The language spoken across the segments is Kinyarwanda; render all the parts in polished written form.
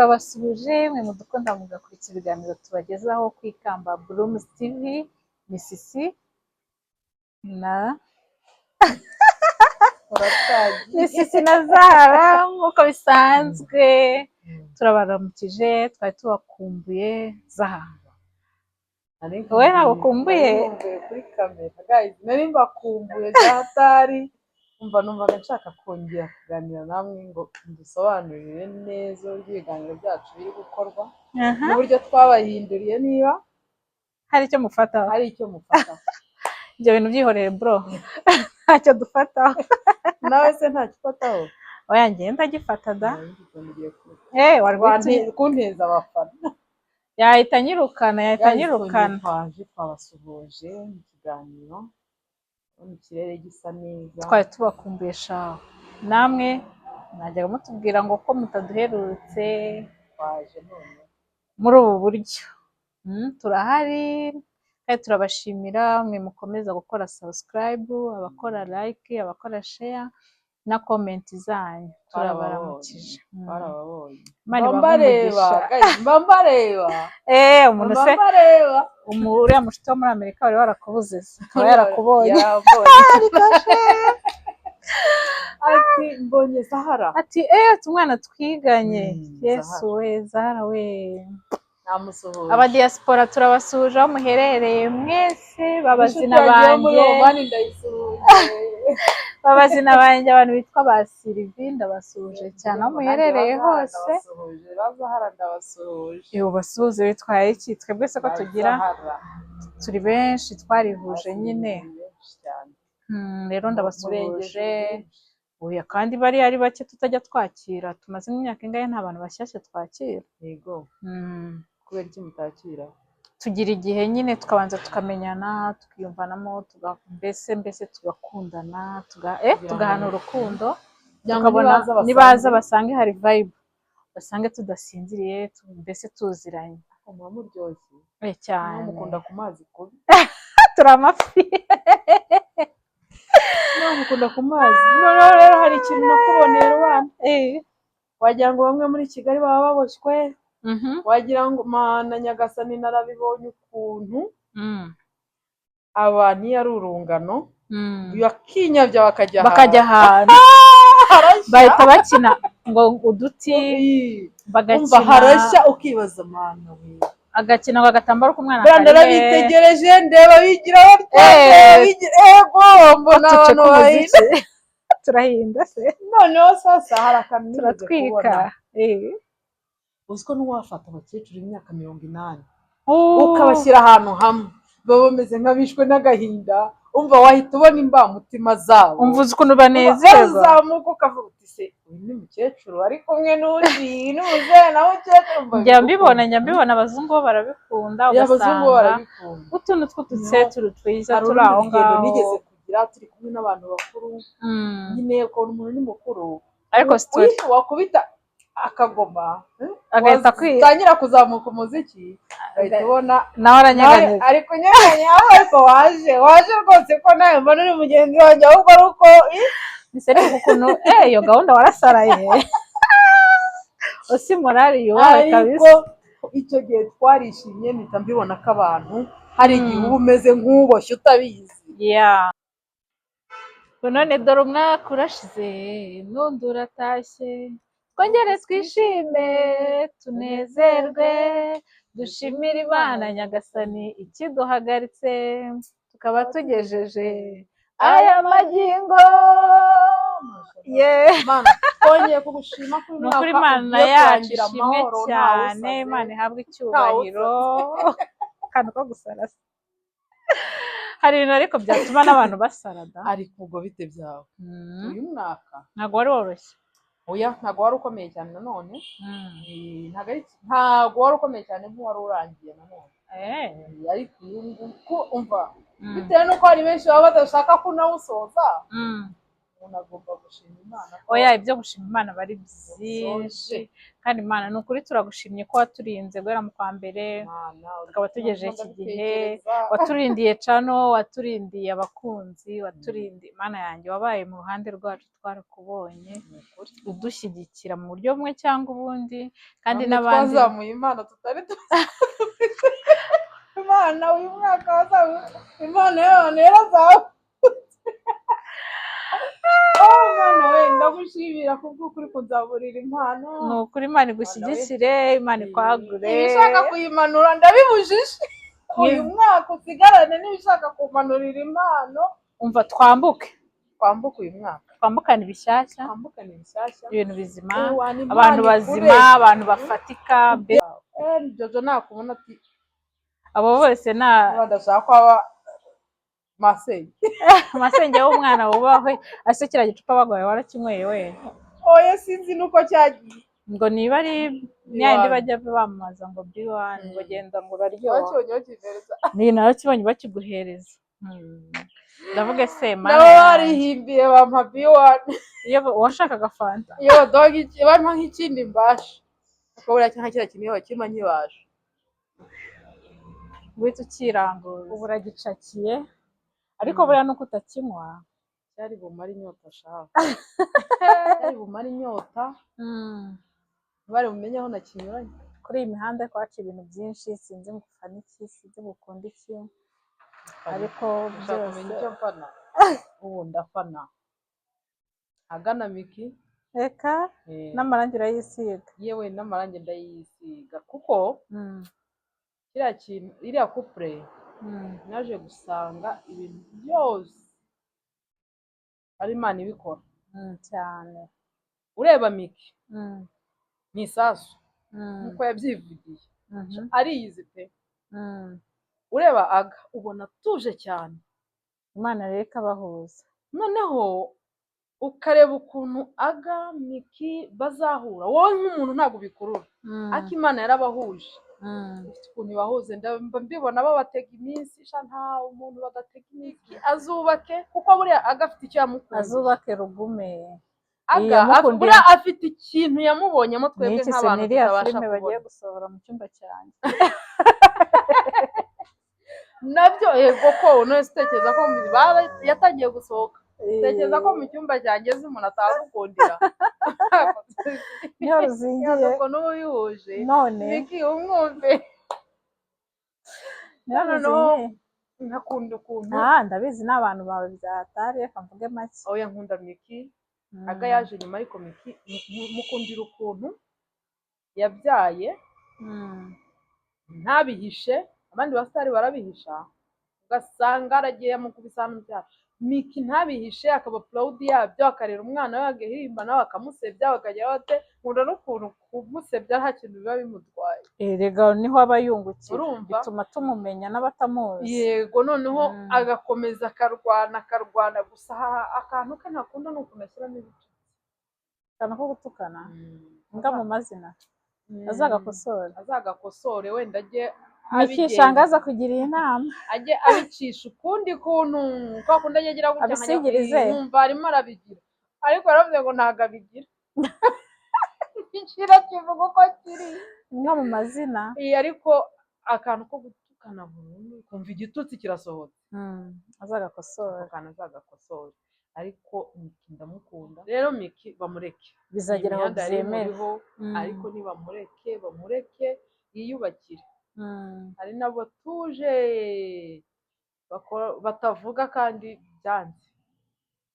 turabasubije mwe mudukunda mugakurikira ibiganiro tubagezaho kwikamba Blooms TV Misisi na Misisi na Zara nk'uko bisanzwe turabaramukije twari tubakumbuye Zara wowe ntabwo ukumbuye kuri kamera guys nari mbakumbuye byatari numvaga nshaka kongera kuganira namwe ngo dusobanurire neza ibiganiro byacu biri gukorwa n'uburyo twabahinduriye niba hari icyo mufata ibyo bintu byihoreye bro ntacyo dufataho nawe se ntacyo ufataho oya ngenda gifata da wari kunteza abafana yahita nyirukana twaje twabasuhuje mu kiganiro mu kirere gisa neza twari tubakumbuye shaho namwe mwajyaga mutubwira ngo ko mutaduherutse twaje none muri ubu buryo turahari kandi turabashimira mwe mukomeza gukora subscribe abakora like abakora share na comment zanyu turabaramukije barababonye mbambareba umuntu se uriya mushito wo muri Amerika wari warakubuze akaba yarakubonye ati mbonye Zahara ati umwana twiganye Yesu we Zahara we namusuhuje aba diaspora turabasuhuje aho muherereye mwese babazina banjye babazina banjye abantu bitwa ba Sylvie ndabasuhuje cyane aho muherereye hose Zahara ndabasuhuje basuhuze bitwaye iki twebwe se ko tugira turi benshi twarihuje nyine rero ndabasuhuje oya kandi bari ari bake tutajya twakira tumaze imyaka ingahe nta bantu bashyashya twakira yego kubera iki mutakira tugira igihe nyine tukabanza tukamenyana tukiyumvanamo mbese tugakundana tugahana urukundo tukabona nibaza basange hari vibe basange tudasinziriye mbese tuziranye muryoshye cyane mukunda ku mazi kubi turi amafi mukunda ku mazi noneho rero hari ikintu nakubonera abana wagira ngo bamwe muri Kigali baba baboshywe wagira ngo mana Nyagasani narabibonye ukuntu abantu iyo ari urungano bakinyabya bakajya ahantu bahita bakina ngo uduti bagakina harashya ukibaza mana we agakina ngo agatambaro k'umwana narabitegereje ndeba bigira ego mbona abantu bahita turahinda se noneho sasa hari akantu turatwika uziko n'uwafata abakecuru imyaka 80 ukabashyira ahantu hamwe baba bameze nk'abishwe n'agahinda umva wahita ubona imbamutima zabo umva uzi ukuntu banezerwa uzamuka ukavuga uti se uyu ni mukecuru ari kumwe n'undi n'umuzehe na mukecuru njya mbibona abazungu bo barabikunda ugasanga utuntu tw'udutseturu twiza turi aho ngaho nigeze kugira turi kumwe n'abantu bakuru nyine ukabona umuntu ni mukuru ariko wakubita akagoma agahita tangira kuzamuka umuziki ahita ubona nawe aranyeganyeza ariko nyeganya ariko waje rwose ko nawe mbona uri mugenzi wanjye ahubwo ari uko biseri ukuntu iyo gahunda warasaraye usi morali yubahe kabisa icyo gihe twarishimye mpita mbibona ko abantu hari igihe uba umeze nk'uboshye utabizi none dore umwaka urashize n'undi uratashye twongere twishime tunezerwe dushimire Imana Nyagasani ikiduhagaritse tukaba tugejeje aya magingo twongeye kugushima kuri Imana yacu ishimwe cyane Imana ihabwa icyubahiro akantu ko gusara hari ibintu ariko byatuma n'abantu basarada ariko ubwo bite byawe uyu mwaka ntabwo wari woroshye oya ntabwo wari ukomeye cyane nanone ntabwo wari ukomeye cyane nk'uwari urangiye nanone ariko uyu nguyu umva bitewe n'uko hari benshi baba badashaka ko unawusoza umuntu agomba gushima Imana ko oya ibyo gushima Imana bari byinshi kandi Imana ni ukuri turagushimye ko waturinze guhera mu kwa mbere tukaba tugejeje iki gihe, waturindiye cano, waturindiye abakunzi, waturindiye Imana yanjye, wabaye mu ruhande rwacu twarakubonye udushyigikira mu buryo bumwe cyangwa ubundi, kandi n'abandi twazamuye Imana tutari Imana uyu mwaka wazamuye Imana y'abantu yarazamutse. Mana we ndagushimira kubw'ukuri kunzaburira impano. Ni ukuri Imana igushyigikire, Imana ikwagure. Ibishaka kuyimanura ndabibujije. Uyu mwaka usigarane n'ibishaka kumanurira impano. Umva twambuke uyu mwaka. Twambukane ibishyashya. Ibintu bizima, abantu bazima, abantu bafatika. Jojo nakubona ati abo bose badashaka kwaba Masenge. Masenge w'umwana wubahwe, ase kiriya gicupa bagwaye warakinyweye we? Oya sinzi nuko cyagiye. Ngo niba ari myandi bajya bamamaza ngo B1 bagenda ngo uraryoha. Ni narakibonye bakiguhereza. Ndavuga se Mana. Nabo barihimbiye bampa B1. Iyo washakaga fanta. Iyo dogi bampa nk'ikindi mbasha. Akabura cyangwa kiriya kintu bakima nkibasha. Wita ukiranguza. Ubu uragicakiye. Ariko buriya nuko utakinywa cyari bumara inyota shaka. Cyari bumara inyota. Bari bumenye aho nakinyuranye. Kuri iyi mihanda kwaca ibintu byinshi, sinzi mufana iki, sinzi mukunda iki. Ariko byose icyo mfana. Ubu ndafana. Agana Miki. Reka n'amarangi urayisiga. Yewe n'amarangi ndayisiga kuko kiriya kintu iriya couple naje gusanga ibintu byose ari Imana ibikora cyane. Ureba Miki ni isasu nkuko yabyivugiye ariyizi pe. Ureba Aga ubona tuje cyane, Imana rero ikabahuza. Noneho ukareba ukuntu Aga Miki bazahura, wowe nk'umuntu ntabwo bikurura ariko Imana yarabahuje. Ukuntu bahuze mbibona babatega iminsi nta umuntu badatega iminsi azubake kuko buriya Aga afite icyo yamukunze. Azubake rugume. Aga buriya afite ikintu yamubonyemo twebwe nk'abantu tutabasha kubona. Bagiye gusohora mu cyumba cyanjye. Nabyo yego ko none tekereza ko yatangiye gusohoka. Tekereza ko mu cyumba cyanjye umuntu atagukundira. Niyo ruzingiye. Nuko n'ubuyuje. None. Miki umwumve. Niyo ruzingiye. Nkakunda ukuntu. Ndabizi n'abantu bawe byatari reka mvuge make. Oya nkunda Miki. Aga yaje nyuma ariko Miki mukundira ukuntu yabyaye. Ntabihishe, abandi basitari barabihisha. Ugasanga aragiye mukubisa hano byacu. Miki ntabihishe akaba proud yabyo, akarera umwana we agahimba nawe akamusebya bakajya bate nkunda n'ukuntu kumusebya nta kintu biba bimutwaye. Rega niho aba yungukira, bituma tumumenya n'abatamuzi. Yego noneho agakomeza akarwana gusa akantu ke ntakunda n'ukuntu ashyiramo ibice. Akantu ko gutukana mbwa mu mazina azagakosore wenda ajye Miki shangaza kugiriye inama ajye abicisha ukundi kuntu kwa kundi agira gutya nkumva arimo arabigira ariko yaravuze ngo ntago abigira. Ikira kivuga ko kiri nka mu mazina ariko akantu ko gutukana burundu kumva igitutsi kirasohotse. Azagakosora ariko Miki ndamukunda rero. Miki bamureke bizagera aho byemewe ariko bamureke yiyubakire. Hari nabo tuje batavuga kandi byanze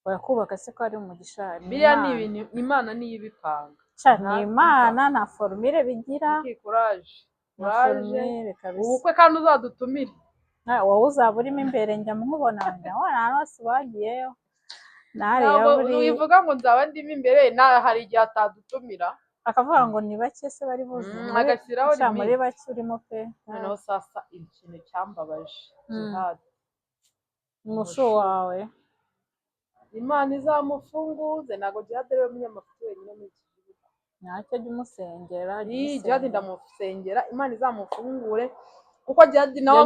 barakubaka se ko ari umugisha. Biriya ni ibintu Imana niyo ibipanga. Ni Imana nta formule bigira. Courage kabisa. Ubukwe kandi uzadutumire. Wowe uzaba urimo imbere njya mubona ahantu hose bagiyeyo. Wivuga ngo nzaba ndimo imbere hari igihe atadutumira akavuga ngo ni bake se bari buze agashyiraho muri bake urimo pe. Noneho sasa ikintu cyambabaje Jihad umusho wawe Imana izamufunguze. Ntabwo Jihad ariwe munyamafuti wenyine muri iki gihugu. Ntacyo ajya umusengera. Jihad ndamusengera Imana izamufungure kuko Jihad nawe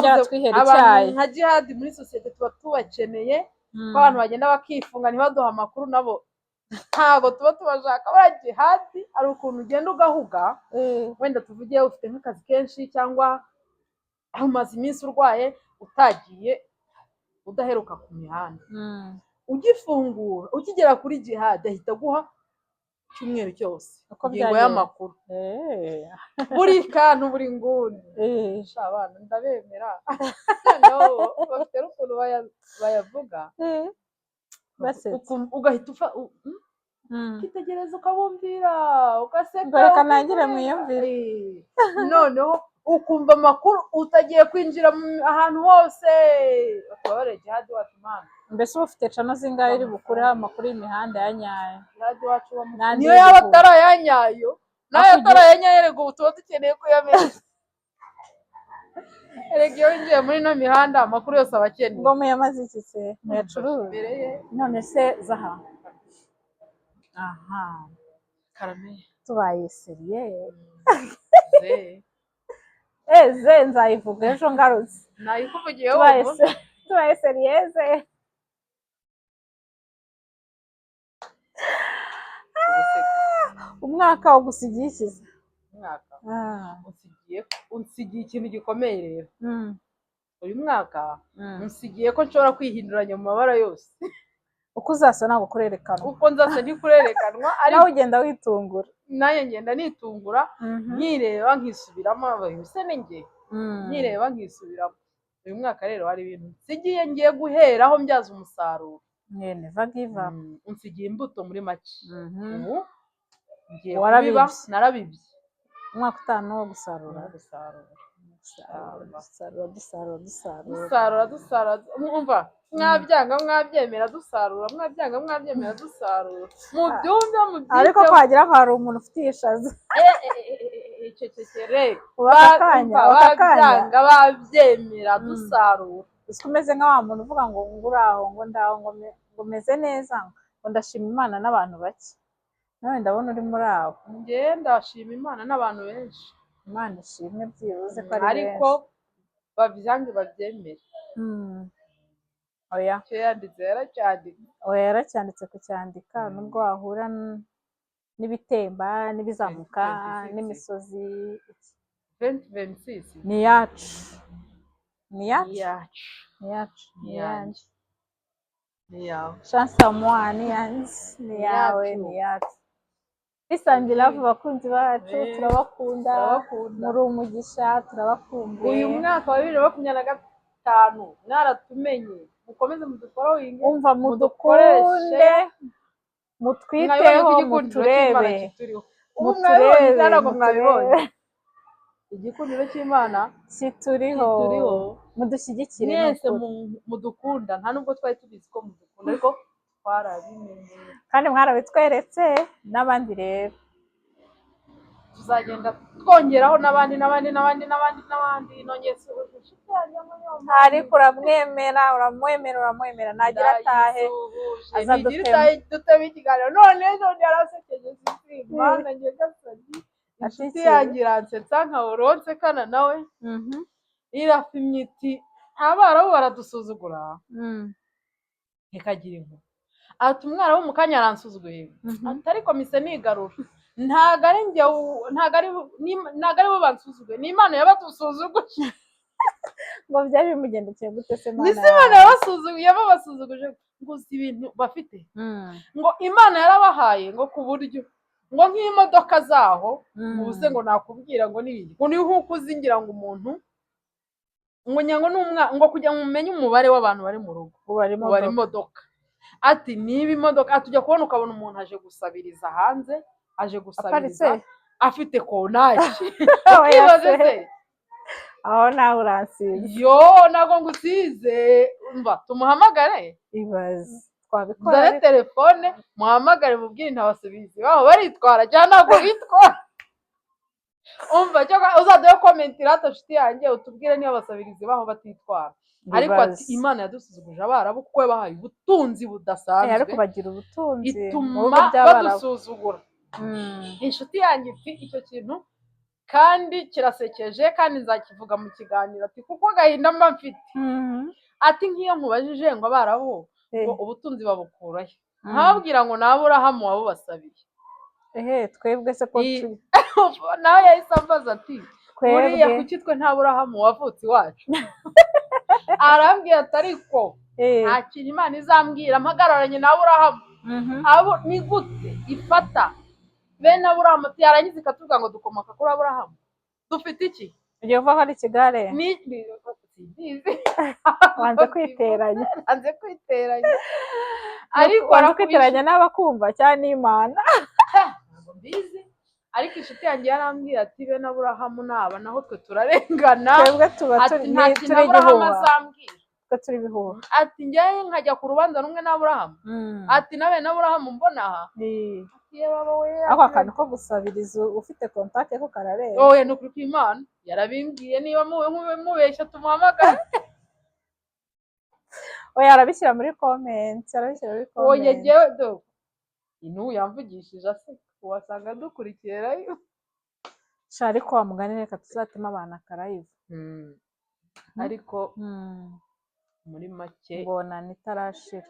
abantu nka Jihad muri sosiyete tuba tubakeneye. ko abantu bagenda bakifunga ntibaduha amakuru nabo ntabwo tuba tubashaka. buriya jihadi hari ukuntu ugenda ugahuga, wenda tuvuge ufite nk'akazi kenshi cyangwa umaze iminsi urwaye utagiye udaheruka ku mihanda, ugifungura ukigera kuri jihadi ahita aguha icyumweru cyose ingingo y'amakuru, buri kantu buri nguni. abana ndabemera bafite n'ukuntu bayavuga ugahita ukitegereza ukabumvira ugaseka reka nangire mwiyumvire, noneho ukumva amakuru utagiye kwinjira ahantu hose. bakaba jihadi wacu mana, mbese uba ufite cano zingahe iri bukureho amakuru y'imihanda ya nyayo? jihadi wacu niyo yaba atari ayanyayo, nayo atari ayanyayo rego ubu tuba dukeneye kuyamenya. erega iyo winjiye muri ino mihanda amakuru yose aba akeneye. ngo muyamaze iki se muyacuruze? none se Zaha, aha karame tubaye seriye ze nzayivuga ejo ngarutse, nayikuvugiyeho tubaye seriyeze. umwaka ugusigiye ikiza, umwaka unsigiye ikintu gikomeye rero. uyu mwaka unsigiye ko nshobora kwihinduranya mu mabara yose. uko uzasa ntabwo kurerekanwa, uko nzasa ntikurerekanwa, nawe ugenda witungura. nanjye ngenda nitungura, nkireba nkisubiramo, ese ni njye nkireba nkisubiramo. uyu mwaka rero hari ibintu nsigiye ngiye guheraho mbyaza umusaruro. never give up. unsigiye imbuto muri make. ngiye kubiba, narabibye. umwaka utaha wo gusarura, dusarura. mwumva mwabyanga mwabyemera dusarura, mwabyanga mwabyemera dusarura. mubyumve ariko kwagira ko hari umuntu ufitiye ishaza. cecekere babyanga babyemera dusarura. umeze nka wa muntu uvuga ngo nguraho ngo ndaho ngo meze neza, ngo ndashima Imana n'abantu bake. nawe ndabona uri muri abo. njye ndashima Imana n'abantu benshi. Imana ishimwe byibuze ko ari benshi, ariko babyange babyemere. oya icyo yanditse yaracyanditse. oya yaracyanditse kucyandika, nubwo wahura n'ibitemba n'ibizamuka n'imisozi. 2026 ni yacu, ni yanjye, ni yawe. chance à moi ni yanjye, ni yawe, ni yacu. bisangira abakunzi bacu, turabakunda, muri umugisha, turabakumbuye. uyu mwaka wa 2025 mwaratumenye, mukomeze mudufollowing, umva mudukunde, mutwiteho, muturebe, igikundiro cy'Imana kituriho, mudushyigikire mwese, mudukunda. nta nubwo twari tubizi ko mudukunda, ariko twarabimenye kandi mwarabitweretse. n'abandi rero tuzagenda twongeraho n'abandi. nongeye ariko uramwemera nagira atahe dutebe ikiganiro. none yarasekeje Imana ngiye gasazi. inshuti yanjye iransetsa nkaburonse kana nawe irafimye iti abarabu baradusuzugura ikagira inkuru. ati umwana wo mu kanya aransuzuguye, ati ariko mise nigarura, ntago ari bo bansuzuguye, ni Imana yabadusuzuguye. ngo byari bimugendekeye gute se? Imana yabasuzuguje ngo si ibintu bafite, ngo Imana yarabahaye ngo ku buryo ngo nk'imodoka zaho ubuze ngo nakubwira ngo n'ibindi ngo ni nk'uko uzingira ngo umuntu ngo nyango ngo kugira ngo umenye umubare w'abantu bari mu rugo bari imodoka. ati niba imodoka atujya kubona ukabona umuntu aje gusabiriza hanze, aje gusabiriza afite kontaki. ukibaze se aho nawe uransize. yo ntabwo ngusize, umva tumuhamagare, ibaze twabikora. zare telefone muhamagare mubwire ntabasubizi baho baritwara cyangwa ntabwo bitwara. umva cyo uzaduhe comment rata nshuti yanjye utubwire niba abasabirizi baho batitwara. ariko ati Imana yadusuzuguje abarabu kuko yabahaye ubutunzi budasanzwe, ariko bagira ubutunzi ituma badusuzugura. inshuti yanjye iti icyo kintu kandi kirasekeje, kandi nzakivuga mu kiganiro. ati kuko agahinda mba mfite, ati nk'iyo nkubajije ngo abarabu ngo ubutunzi babukurahe nkababwira ngo ni Aburahamu wabubasabiye twebwe se ko turi nawe yahise ambaza ati buriya kuki twe nta Aburahamu wavutse iwacu arambwira ati ariko nta kintu Imana izambwira mpagararanye na Aburahamu ni gute ifata bene Aburahamu yarangiza ikatubwira ngo dukomoka kuri Aburahamu dufite iki ugiye kuvuga ko ari ikigare wanze kwiteranya ariko wanze kwiteranya n'abakumva cyane n'Imana ntabwo mbizi ariko inshuti yanjye yarambwira ati bene Aburahamu naba naho twe turarengana twebwe tuba turi Aburahamu azambwira twe turi bihuha ati njyewe nkajya ku rubanza rumwe na Aburahamu ati na bene Aburahamu mbona aha ako akantu ko gusabiriza ufite kontakte ko karareba oya ni ukuri kw'Imana yarabimbwiye niba mubeshya tumuhamagara oya arabishyira muri comment oya njyewe do inu yamvugishije ase wasanga dukurikirayo ariko wa mugani reka tuzatema abantu akarayiva ariko muri make mbona nitarashira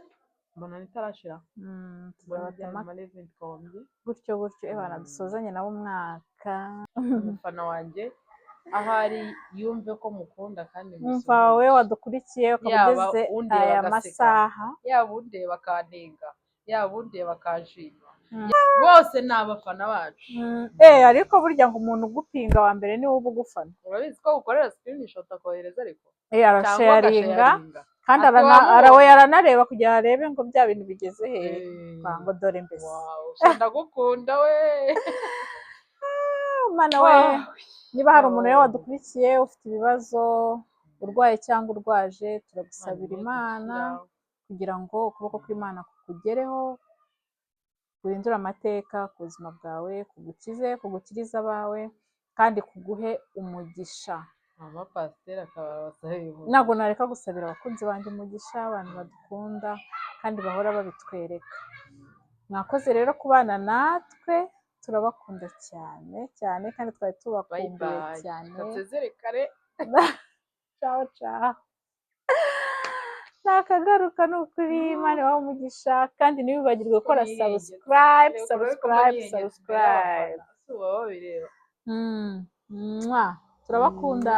tuzabatema gutyo ebana dusozanye nabo umwaka umufana wanjye ahari yumve ko mukunda kandi umva wowe wadukurikiye ukabugeze aya masaha yaba undeba akanenga yaba undeba akanshima bose ni abafana bacu ariko burya ngo umuntu ugupinga wa mbere niwe uba ugufana urabizi ko ukorera screenshot akohereza ariko arasharinga kandi arawe yaranareba kugira ngo arebe ngo bya bintu bigeze he ngo dore mbese ndagukunda we mana we niba hari umuntu rero wadukurikiye ufite ibibazo urwaye cyangwa urwaje turagusabira Imana kugira ngo ukuboko kw'Imana kukugereho guhindura amateka ku buzima bwawe kugukiriza abawe kandi kuguhe umugisha pasiteri akaba abasabira ntabwo nareka gusabira abakunzi banjye umugisha abantu badukunda kandi bahora babitwereka mwakoze rero kubana natwe turabakunda cyane kandi twari tubakumbuye cyane ciao nakagaruka ni ukuri Imana ibahe umugisha kandi ntibibagirwe gukora subscribe turabakunda